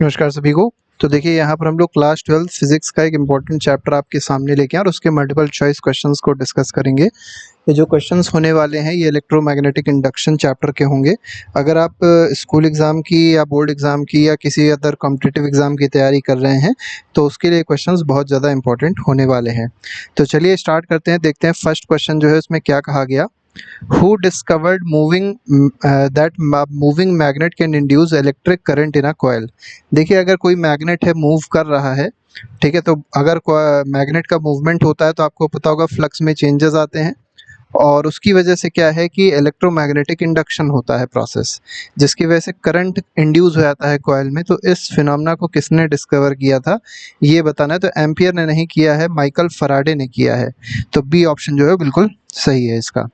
नमस्कार सभी को। तो देखिए यहाँ पर हम लोग क्लास 12 फिजिक्स का एक इम्पॉर्टेंट चैप्टर आपके सामने लेके आए और उसके मल्टीपल चॉइस क्वेश्चंस को डिस्कस करेंगे। ये जो क्वेश्चंस होने वाले हैं ये इलेक्ट्रोमैग्नेटिक इंडक्शन चैप्टर के होंगे। अगर आप स्कूल एग्ज़ाम की या बोर्ड एग्ज़ाम की या किसी अदर कॉम्पिटिटिव एग्ज़ाम की तैयारी कर रहे हैं तो उसके लिए क्वेश्चंस बहुत ज़्यादा इंपॉर्टेंट होने वाले हैं। तो चलिए स्टार्ट करते हैं, देखते हैं फर्स्ट क्वेश्चन जो है उसमें क्या कहा गया। Who discovered that moving magnet can induce electric current in a coil? देखिए अगर कोई मैग्नेट है मूव कर रहा है, ठीक है, तो अगर मैग्नेट का मूवमेंट होता है तो आपको पता होगा फ्लक्स में चेंजेस आते हैं और उसकी वजह से क्या है कि इलेक्ट्रोमैग्नेटिक इंडक्शन होता है प्रोसेस, जिसकी वजह से करंट इंड्यूस हो जाता है कॉइल में। तो इस फिनोमेना को किसने डिस्कवर किया था ये बताना है। तो एम्पियर ने नहीं किया है, माइकल फैराडे ने किया है। तो बी ऑप्शन जो है बिल्कुल सही है इसका।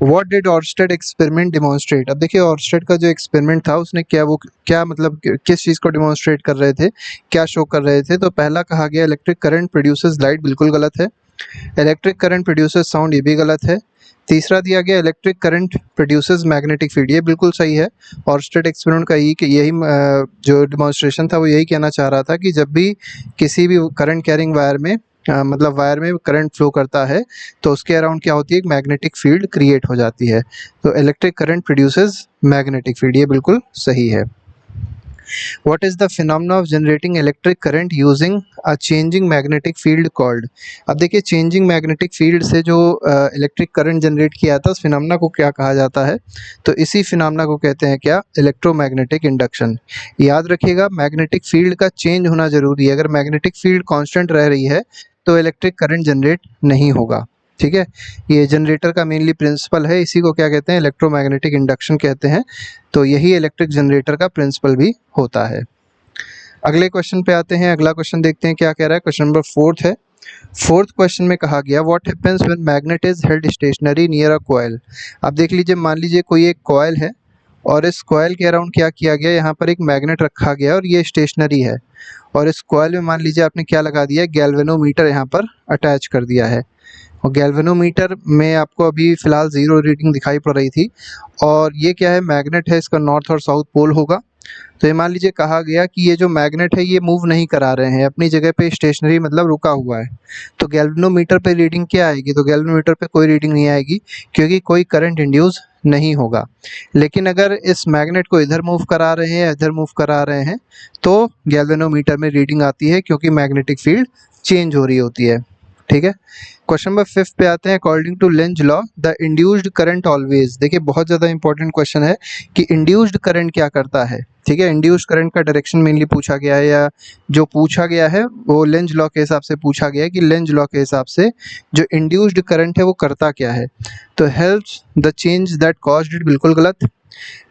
What did Oersted experiment demonstrate? अब देखिए ऑर्स्टेड का जो एक्सपेरिमेंट था उसने क्या मतलब किस चीज़ को डिमॉन्स्ट्रेट कर रहे थे, क्या शो कर रहे थे। तो पहला कहा गया इलेक्ट्रिक करंट प्रोड्यूसेस लाइट, बिल्कुल गलत है। इलेक्ट्रिक करंट प्रोड्यूसेस साउंड, ये भी गलत है। तीसरा दिया गया electric current produces magnetic field, ये बिल्कुल सही है। ऑर्स्टेड एक्सपेरिमेंट का यही जो डिमॉन्स्ट्रेशन था वो यही कहना चाह रहा था कि जब भी किसी भी करंट कैरिंग वायर में मतलब वायर में करंट फ्लो करता है तो उसके अराउंड क्या होती है, एक मैग्नेटिक फील्ड क्रिएट हो जाती है। तो electric current produces magnetic field, ये बिल्कुल सही है। What is the phenomena of generating electric current using a changing magnetic field called? अब देखिए चेंजिंग मैग्नेटिक फील्ड से जो इलेक्ट्रिक करंट जनरेट किया था उस फिनोमेना को क्या कहा जाता है? तो इसी फिनोमेना को कहते हैं क्या, इलेक्ट्रोमैग्नेटिक इंडक्शन। याद रखिएगा मैग्नेटिक फील्ड का चेंज होना जरूरी है। अगर मैग्नेटिक फील्ड कांस्टेंट रह रही है तो इलेक्ट्रिक करंट जनरेट नहीं होगा। ठीक है, ये जनरेटर का मेनली प्रिंसिपल है, इसी को क्या कहते हैं, इलेक्ट्रोमैग्नेटिक इंडक्शन कहते हैं। तो यही इलेक्ट्रिक जनरेटर का प्रिंसिपल भी होता है। अगले क्वेश्चन पे आते हैं। अगला क्वेश्चन देखते हैं क्या कह रहा है। क्वेश्चन नंबर 4 है। फोर्थ क्वेश्चन में कहा गया what happens when magnet is held stationary near a coil. अब देख लीजिए, मान लीजिए कोई एक कॉइल है और इस कॉइल के अराउंड क्या किया गया, यहाँ पर एक मैग्नेट रखा गया और ये स्टेशनरी है और इस कॉइल में मान लीजिए आपने क्या लगा दिया, गैल्वेनोमीटर यहाँ पर अटैच कर दिया है और गैल्वेनोमीटर में आपको अभी फ़िलहाल ज़ीरो रीडिंग दिखाई पड़ रही थी। और ये क्या है, मैग्नेट है, इसका नॉर्थ और साउथ पोल होगा। तो ये मान लीजिए कहा गया कि ये जो मैग्नेट है ये मूव नहीं करा रहे हैं, अपनी जगह पे स्टेशनरी मतलब रुका हुआ है। तो गैल्वेनोमीटर पे रीडिंग क्या आएगी, तो गैल्वेनोमीटर पे कोई रीडिंग नहीं आएगी क्योंकि कोई करंट इंड्यूस नहीं होगा। लेकिन अगर इस मैग्नेट को इधर मूव करा रहे हैं, इधर मूव करा रहे हैं तो गैल्वेनोमीटर में रीडिंग आती है क्योंकि मैग्नेटिक फील्ड चेंज हो रही होती है। ठीक है, क्वेश्चन नंबर 5 पे आते हैं। According to Lenz law the induced current always, देखिए बहुत ज़्यादा इंपॉर्टेंट क्वेश्चन है कि इंड्यूस्ड करंट क्या करता है। ठीक है, इंड्यूस्ड करंट का डायरेक्शन मेनली पूछा गया है, या जो पूछा गया है वो लेंज लॉ के हिसाब से पूछा गया है कि लेंज लॉ के हिसाब से जो इंड्यूस्ड करंट है वो करता क्या है। तो helps the change that caused it, बिल्कुल गलत।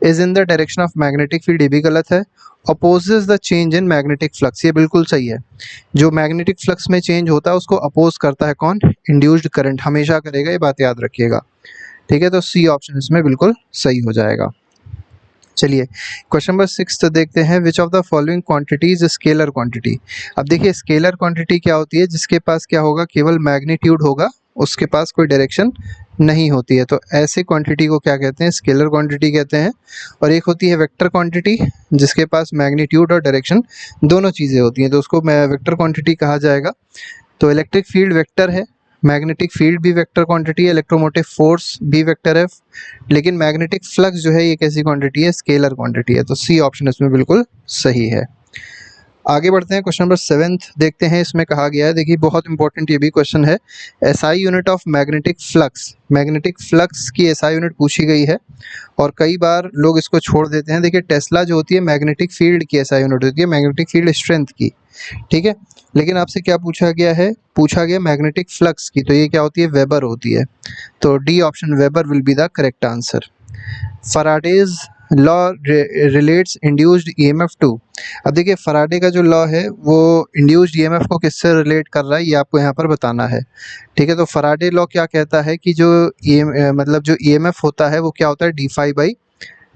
Is in the direction of magnetic field, ये भी गलत है। Opposes the change in magnetic flux, ये बिल्कुल सही है। जो मैग्नेटिक फ्लक्स में चेंज होता है उसको अपोज करता है कौन, इंड्यूस्ड करंट हमेशा करेगा, ये बात याद रखिएगा। ठीक है, तो सी ऑप्शन इसमें बिल्कुल सही हो जाएगा। चलिए क्वेश्चन नंबर 6 तो देखते हैं। Which of the following quantity is scalar quantity. अब देखिए स्केलर क्वांटिटी क्या होती है, जिसके पास क्या होगा, केवल मैग्नीट्यूड होगा, उसके पास कोई डायरेक्शन नहीं होती है। तो ऐसे क्वांटिटी को क्या कहते हैं, स्केलर क्वांटिटी कहते हैं। और एक होती है वेक्टर क्वांटिटी, जिसके पास मैग्नीट्यूड और डायरेक्शन दोनों चीज़ें होती हैं, तो उसको वेक्टर क्वांटिटी कहा जाएगा। तो इलेक्ट्रिक फील्ड वेक्टर है, मैग्नेटिक फील्ड भी वेक्टर क्वांटिटी है, इलेक्ट्रोमोटिव फोर्स भी वेक्टर है, लेकिन मैग्नेटिक फ्लक्स जो है ये कैसी क्वांटिटी है, स्केलर क्वांटिटी है। तो सी ऑप्शन इसमें बिल्कुल सही है। आगे बढ़ते हैं, क्वेश्चन नंबर 7 देखते हैं। इसमें कहा गया है, देखिए बहुत इंपॉर्टेंट ये भी क्वेश्चन है। SI unit of magnetic flux, magnetic flux की एसआई यूनिट पूछी गई है और कई बार लोग इसको छोड़ देते हैं। देखिए टेस्ला जो होती है मैग्नेटिक फील्ड की एसआई यूनिट होती है, मैग्नेटिक फील्ड स्ट्रेंथ की। ठीक है, लेकिन आपसे क्या पूछा गया है, पूछा गया मैग्नेटिक फ्लक्स की, तो ये क्या होती है, वेबर होती है। तो D option weber will be the correct answer. Faraday's law relates induced EMF to. अब देखिए फैराडे का जो लॉ है वो इंड्यूस्ड ईएमएफ को किससे रिलेट कर रहा है, ये आपको यहाँ पर बताना है। ठीक है, तो फैराडे लॉ क्या कहता है कि जो मतलब जो ईएमएफ होता है वो क्या होता है, d phi by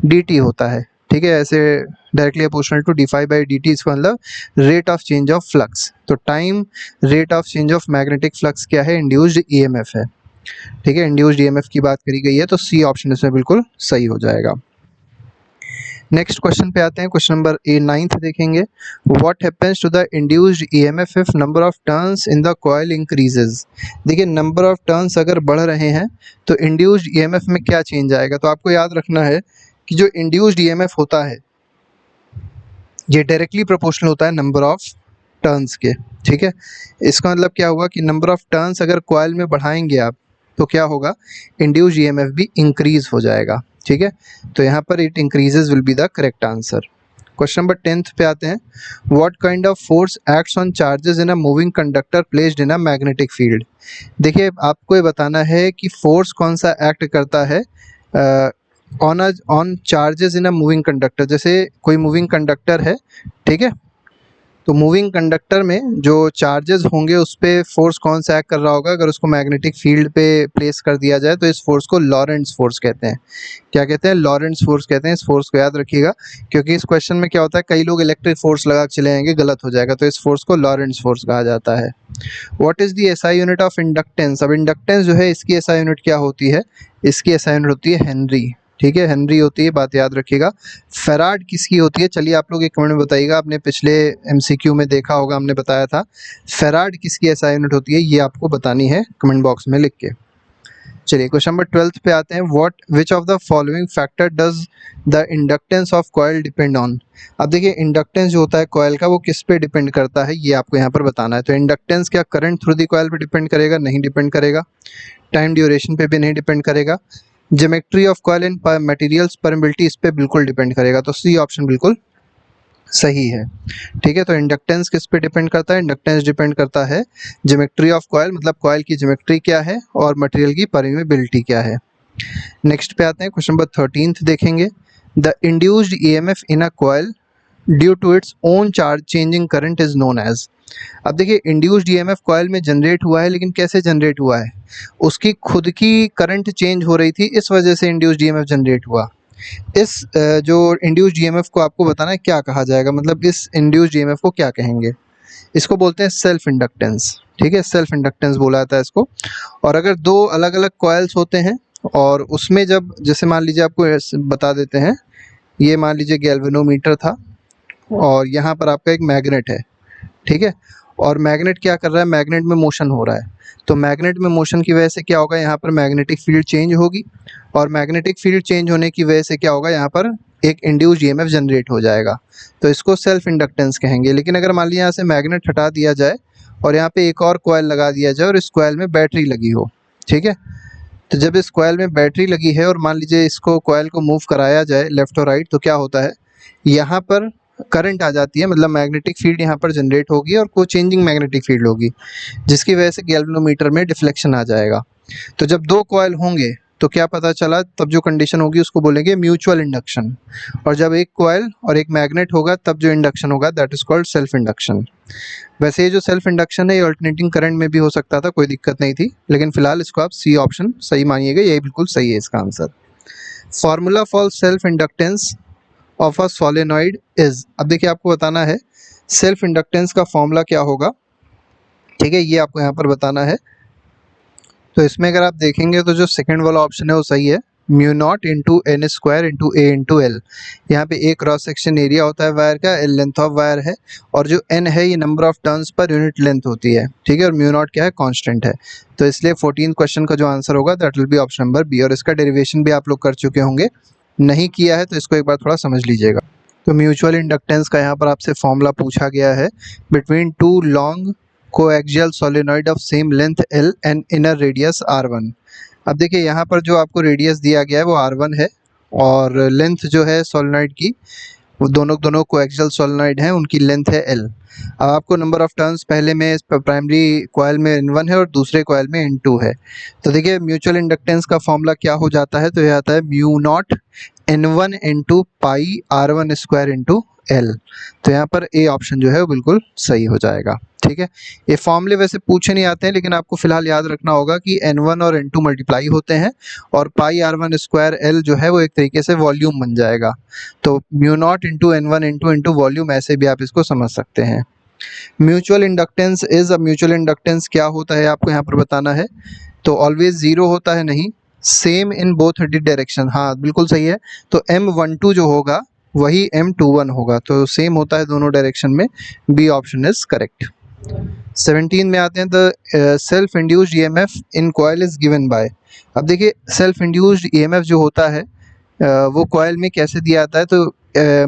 d t होता है। ठीक है, ऐसे directly proportional to d phi by d t, इसका मतलब rate of change of flux. तो time rate of change of magnetic flux क्या है, इंड्यूस्ड ईएमएफ है। ठीक है, इंड्यूस्ड ईएमएफ की बात करी गई है, तो सी ऑप्शन इसमें बिल्कुल सही हो जाएगा। नेक्स्ट क्वेश्चन पे आते हैं, क्वेश्चन नंबर 9th देखेंगे। What happens to the induced EMF if number of turns in the coil increases. देखिए नंबर ऑफ टर्न्स अगर बढ़ रहे हैं तो इंड्यूस्ड ईएमएफ में क्या चेंज आएगा। तो आपको याद रखना है कि जो इंड्यूस्ड ईएमएफ होता है ये डायरेक्टली प्रोपोर्शनल होता है नंबर ऑफ टर्न्स के, ठीक है। इसका मतलब क्या हुआ कि नंबर ऑफ टर्न्स अगर कॉइल में बढ़ाएंगे आप तो क्या होगा, इंड्यूस्ड ईएमएफ भी इंक्रीज हो जाएगा, ठीक है। तो यहाँ पर it increases will be the correct answer. Question number 10th पे आते हैं। What kind of force acts on charges in a moving conductor placed in a magnetic field. देखिए आपको ये बताना है कि फोर्स कौन सा एक्ट करता है on charges in a moving conductor. जैसे कोई मूविंग कंडक्टर है, ठीक है, तो मूविंग कंडक्टर में जो चार्जेस होंगे उस पे फोर्स कौन सा एक्ट कर रहा होगा। अगर उसको मैग्नेटिक फील्ड पे प्लेस कर दिया जाए तो इस फोर्स को लॉरेंट्ज फोर्स कहते हैं। क्या कहते हैं, लॉरेंट्ज फोर्स कहते हैं। इस फोर्स को याद रखिएगा क्योंकि इस क्वेश्चन में क्या होता है, कई लोग इलेक्ट्रिक फोर्स लगा के चले जाएंगे, गलत हो जाएगा। तो इस फोर्स को लॉरेंट्ज फोर्स कहा जाता है। What is the SI unit of inductance. अब इंडक्टेंस जो है इसकी एसआई यूनिट क्या होती है, इसकी एसआई यूनिट होती है हेनरी, ठीक है, हेनरी होती है, बात याद रखिएगा। फेराड किसकी होती है, चलिए आप लोग एक कमेंट में बताइएगा। आपने पिछले एमसीक्यू में देखा होगा, हमने बताया था फेराड किसकी एसआई यूनिट होती है, ये आपको बतानी है कमेंट बॉक्स में लिख के। चलिए क्वेश्चन नंबर 12th पे आते हैं। What which of the following factor does the inductance of coil depend on. अब देखिए इंडक्टेंस जो होता है कॉइल का वो किस पे डिपेंड करता है, ये आपको यहाँ पर बताना है। तो इंडक्टेंस क्या करंट थ्रू दी कॉइल पे डिपेंड करेगा, नहीं डिपेंड करेगा। टाइम ड्यूरेशन पे भी नहीं डिपेंड करेगा। Geometry of coil and materials permeability इस पे बिल्कुल डिपेंड करेगा। तो सी ऑप्शन बिल्कुल सही है, ठीक है। तो इंडक्टेंस किस पे डिपेंड करता है, इंडक्टेंस डिपेंड करता है ज्योमेट्री ऑफ कॉइल, मतलब कॉइल की ज्योमेट्री क्या है और मटेरियल की परमिबिलिटी क्या है। नेक्स्ट पे आते हैं, क्वेश्चन नंबर 13th देखेंगे। The induced EMF in a coil due to its own charge changing current is known as. अब देखिए इंड्यूस्ड ईएमएफ कॉइल में जनरेट हुआ है, लेकिन कैसे जनरेट हुआ है, उसकी खुद की करंट चेंज हो रही थी, इस वजह से इंड्यूस्ड ईएमएफ जनरेट हुआ। इस जो इंड्यूस्ड ईएमएफ को आपको बताना है क्या कहा जाएगा, मतलब इस इंड्यूस्ड ईएमएफ को क्या कहेंगे। इसको बोलते हैं सेल्फ इंडक्टेंस, ठीक है, सेल्फ इंडक्टेंस बोला जाता है इसको। और अगर दो अलग अलग कॉइल्स होते हैं और उसमें जब, जैसे मान लीजिए आपको बता देते हैं, ये मान लीजिए गैल्वेनोमीटर था और यहाँ पर आपका एक मैग्नेट है, ठीक है, और मैग्नेट क्या कर रहा है, मैग्नेट में मोशन हो रहा है। तो मैग्नेट में मोशन की वजह से क्या होगा, यहाँ पर मैग्नेटिक फील्ड चेंज होगी और मैग्नेटिक फील्ड चेंज होने की वजह से क्या होगा, यहाँ पर एक इंड्यूस्ड ईएमएफ जनरेट हो जाएगा। तो इसको सेल्फ इंडक्टेंस कहेंगे। लेकिन अगर मान लीजिए यहाँ से मैग्नेट हटा दिया जाए और यहाँ पे एक और कॉइल लगा दिया जाए और इस कॉइल में बैटरी लगी हो, ठीक है, तो जब इस कॉइल में बैटरी लगी है और मान लीजिए इसको कॉइल को मूव कराया जाए लेफ्ट और राइट, तो क्या होता है, यहाँ पर करंट आ जाती है, मतलब मैग्नेटिक फील्ड यहाँ पर जनरेट होगी और को चेंजिंग मैग्नेटिक फील्ड होगी, जिसकी वजह से गैल्वेनोमीटर में डिफ्लेक्शन आ जाएगा। तो जब दो कॉइल होंगे तो क्या पता चला, तब जो कंडीशन होगी उसको बोलेंगे म्यूचुअल इंडक्शन। और जब एक कॉइल और एक मैग्नेट होगा तब जो इंडक्शन होगा that is called self induction. वैसे ये जो सेल्फ इंडक्शन है ये अल्टरनेटिंग करंट में भी हो सकता था, कोई दिक्कत नहीं थी, लेकिन फिलहाल इसको आप सी ऑप्शन सही मानिएगा, यही बिल्कुल सही है इसका answer. Formula for self inductance of a solenoid is. अब देखिए आपको बताना है सेल्फ इंडक्टेंस का फॉर्मूला क्या होगा, ठीक है, ये आपको यहाँ पर बताना है। तो इसमें अगर आप देखेंगे तो जो सेकंड वाला ऑप्शन है वो सही है, mu naught into n square into a into l. यहाँ पे ए क्रॉस सेक्शन एरिया होता है वायर का, एल लेंथ ऑफ वायर है, और जो एन है ये number of turns per unit length होती है, ठीक है, और म्यू नॉट क्या है, कांस्टेंट है। तो इसलिए 14th क्वेश्चन का जो आंसर होगा that will be option number B. और इसका डेरिवेशन भी आप लोग कर चुके होंगे, नहीं किया है तो इसको एक बार थोड़ा समझ लीजिएगा। तो म्यूचुअल इंडक्टेंस का यहाँ पर आपसे फॉर्मूला पूछा गया है, between two long coaxial solenoid of same length L and inner radius R1। अब देखिए यहाँ पर जो आपको रेडियस दिया गया है वो R1 है और लेंथ जो है सोलेनॉइड की, वो दोनों कोएक्सियल सोलेनॉइड हैं, उनकी लेंथ है L। अब आपको नंबर ऑफ टर्न्स पहले में प्राइमरी कॉइल में N1 है और दूसरे कॉइल में N2 है। तो देखिए म्यूचुअल इंडक्टेंस का फॉर्मूला क्या हो जाता है, तो यह आता है mu not N1 into pi R1 square into L। तो यहाँ पर ए ऑप्शन जो है वो बिल्कुल सही हो जाएगा, ठीक है। ये फॉर्मूले वैसे पूछे नहीं आते हैं, लेकिन आपको फिलहाल याद रखना होगा कि N1 और N2 मल्टीप्लाई होते हैं और पाई R1 स्क्वायर L जो है वो एक तरीके से वॉल्यूम बन जाएगा। तो mu naught into N1 into volume, ऐसे भी आप इसको समझ सकते हैं। म्यूचुअल इंडक्टेंस इज, अब म्यूचुअल इंडक्टेंस क्या होता है आपको यहाँ पर बताना है। तो ऑलवेज जीरो होता है, नहीं, सेम इन बोथ डायरेक्शन, हाँ बिल्कुल सही है। तो M12 जो होगा वही M21 होगा, तो सेम होता है दोनों डायरेक्शन में। B option is correct. 17 में आते हैं, the self induced EMF in coil is given by. अब देखिए सेल्फ इंड्यूस्ड ईएमएफ जो होता है वो कॉइल में कैसे दिया जाता है, तो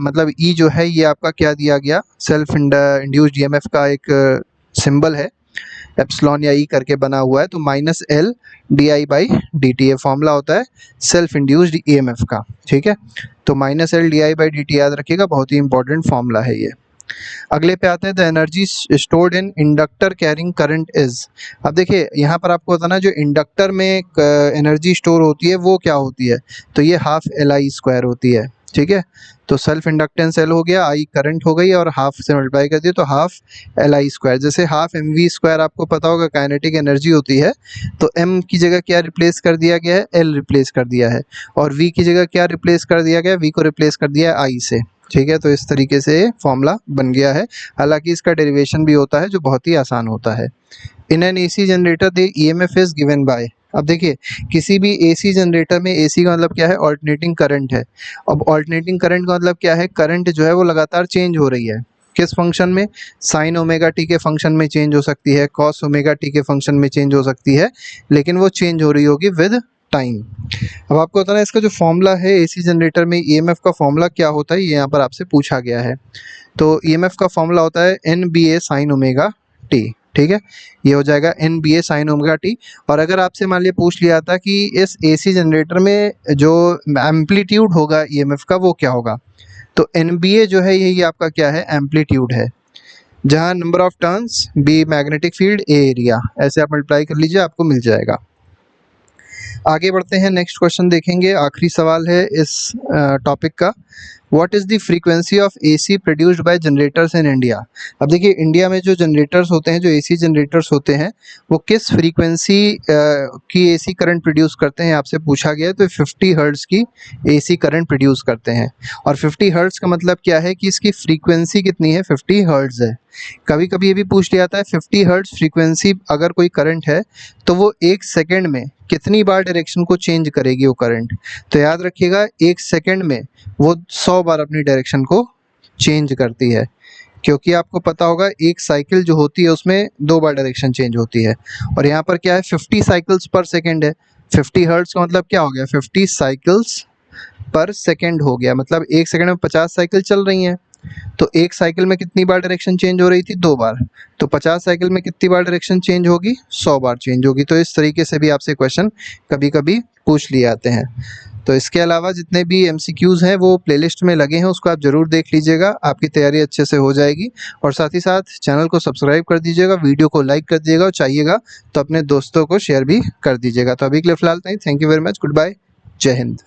मतलब ई जो है ये आपका क्या दिया गया, सेल्फ इंड्यूस्ड ईएमएफ का एक सिंबल है, एप्सिलॉन या ई करके बना हुआ है, तो minus L D I by d T, ये फॉर्मूला होता है सेल्फ इंड्यूस्ड ईएमएफ का। ठीक है, तो minus L D I by d T याद रखिएगा, बहुत ही इंपॉर्टेंट फॉर्मूला है ये। अगले पे आते हैं, the energy stored in inductor carrying current is. अब देखिए यहाँ पर आपको बताना, जो इंडक्टर में एनर्जी स्टोर होती है वो क्या होती है, तो ये हाफ एल आई स्क्वायर होती है। ठीक है, तो सेल्फ इंडक्टेंस एल हो गया, आई करंट हो गई, और हाफ से मल्टीप्लाई कर दिए तो हाफ एल आई स्क्वायर। जैसे हाफ एम वी स्क्वायर आपको पता होगा काइनेटिक एनर्जी होती है, तो एम की जगह क्या रिप्लेस कर दिया गया है, एल रिप्लेस कर दिया है, और वी की जगह क्या रिप्लेस कर दिया गया, वी को रिप्लेस कर दिया है आई से। ठीक है, तो इस तरीके से फॉर्मूला बन गया है, हालांकि इसका डेरिवेशन भी होता है जो बहुत ही आसान होता है। In an AC generator the EMF is given by. अब देखिए किसी भी एसी जनरेटर में, एसी का मतलब क्या है, ऑल्टरनेटिंग करंट है। अब ऑल्टरनेटिंग करंट का मतलब क्या है, करंट जो है वो लगातार चेंज हो रही है, किस फंक्शन में, साइन ओमेगा टी के फंक्शन में चेंज हो सकती है, कॉस ओमेगा टी के फंक्शन में चेंज हो सकती है, लेकिन वो चेंज हो रही होगी विद टाइम। अब आपको बताना है इसका जो फॉर्मूला है एसी जनरेटर में ईएमएफ का फॉर्मूला क्या होता है, ये यहाँ पर आपसे पूछा गया है। तो ईएमएफ का फॉर्मूला होता है एन बी ए साइन ओमेगा टी। ठीक है, ये हो जाएगा एन बी ए साइन ओमेगा टी। और अगर आपसे मान लिया पूछ लिया था कि इस एसी जनरेटर में जो एम्पलीट्यूड होगा ईएमएफ का वो क्या होगा, तो एन बी ए जो है यही आपका क्या है, एम्पलीट्यूड है, जहाँ number of turns, B magnetic field, A area, ऐसे आप मल्टीप्लाई कर लीजिए आपको मिल जाएगा। आगे बढ़ते हैं, नेक्स्ट क्वेश्चन देखेंगे, आखिरी सवाल है इस टॉपिक का। What is the frequency of AC produced by generators in India. अब देखिए इंडिया में जो जनरेटर्स होते हैं, जो एसी जनरेटर्स होते हैं, वो किस फ्रीक्वेंसी की एसी करंट प्रोड्यूस करते हैं आपसे पूछा गया है, तो 50 हर्ट्ज़ की एसी करंट प्रोड्यूस करते हैं। और 50 हर्ट्ज़ का मतलब क्या है कि इसकी फ्रीक्वेंसी कितनी है, 50 हर्ट्ज़ है। कभी कभी ये भी पूछ लिया जाता है 50 हर्ट्ज़ फ्रीक्वेंसी अगर कोई करंट है तो वो 1 सेकेंड में कितनी बार डायरेक्शन को चेंज करेगी वो करंट, तो याद रखिएगा 1 सेकेंड में वो 100 बार अपनी डायरेक्शन को चेंज करती है, क्योंकि आपको पता होगा एक साइकिल जो होती है उसमें 2 बार डायरेक्शन चेंज होती है, और यहाँ पर क्या है 50 साइकिल्स पर सेकेंड है। 50 हर्ट्ज़ का मतलब क्या हो गया, 50 साइकिल्स पर सेकेंड हो गया, मतलब 1 सेकेंड में 50 साइकिल चल रही हैं, तो एक साइकिल में कितनी बार डायरेक्शन चेंज हो रही थी, 2 बार, तो 50 साइकिल में कितनी बार डायरेक्शन चेंज होगी, 100 बार चेंज होगी। तो इस तरीके से भी आपसे क्वेश्चन कभी कभी पूछ लिए जाते हैं। तो इसके अलावा जितने भी एमसीक्यूज़ हैं वो प्लेलिस्ट में लगे हैं, उसको आप ज़रूर देख लीजिएगा, आपकी तैयारी अच्छे से हो जाएगी। और साथ ही साथ चैनल को सब्सक्राइब कर दीजिएगा, वीडियो को लाइक कर दीजिएगा, और चाहिएगा तो अपने दोस्तों को शेयर भी कर दीजिएगा। तो अभी के लिए फिलहाल नहीं, thank you very much, goodbye, जय हिंद।